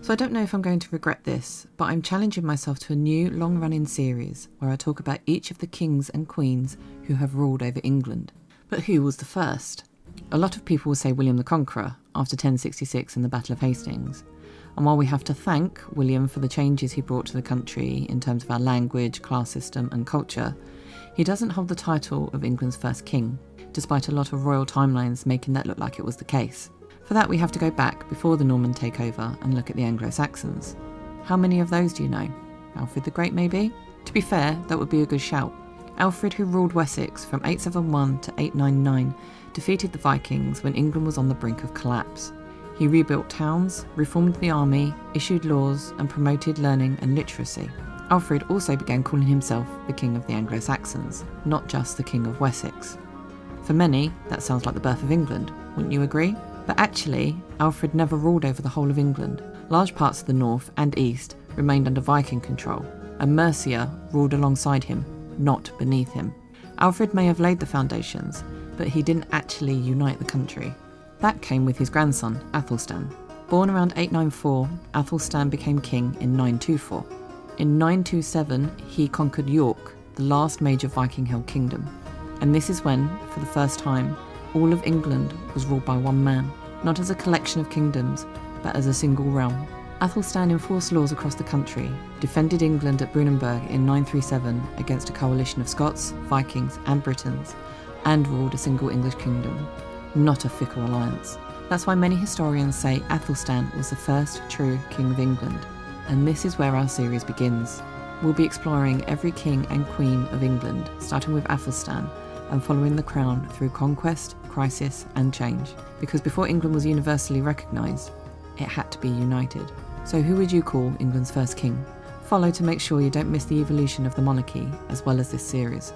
So I don't know if I'm going to regret this, but I'm challenging myself to a new long-running series where I talk about each of the kings and queens who have ruled over England. But who was the first? A lot of people will say William the Conqueror after 1066 and the Battle of Hastings. And while we have to thank William for the changes he brought to the country in terms of our language, class system and culture, he doesn't hold the title of England's first king, despite a lot of royal timelines making that look like it was the case. For that we have to go back before the Norman takeover and look at the Anglo-Saxons. How many of those do you know? Alfred the Great maybe? To be fair, that would be a good shout. Alfred, who ruled Wessex from 871 to 899, defeated the Vikings when England was on the brink of collapse. He rebuilt towns, reformed the army, issued laws and promoted learning and literacy. Alfred also began calling himself the King of the Anglo-Saxons, not just the King of Wessex. For many, that sounds like the birth of England, wouldn't you agree? But actually, Alfred never ruled over the whole of England. Large parts of the north and east remained under Viking control, and Mercia ruled alongside him, not beneath him. Alfred may have laid the foundations, but he didn't actually unite the country. That came with his grandson, Æthelstan. Born around 894, Æthelstan became king in 924. In 927, he conquered York, the last major Viking-held kingdom. And this is when, for the first time, all of England was ruled by one man, not as a collection of kingdoms, but as a single realm. Æthelstan enforced laws across the country, defended England at Brunanburg in 937 against a coalition of Scots, Vikings and Britons, and ruled a single English kingdom, not a fickle alliance. That's why many historians say Æthelstan was the first true king of England. And this is where our series begins. We'll be exploring every king and queen of England, starting with Æthelstan, and following the crown through conquest, crisis and change. Because before England was universally recognised, it had to be united. So who would you call England's first king? Follow to make sure you don't miss the evolution of the monarchy as well as this series.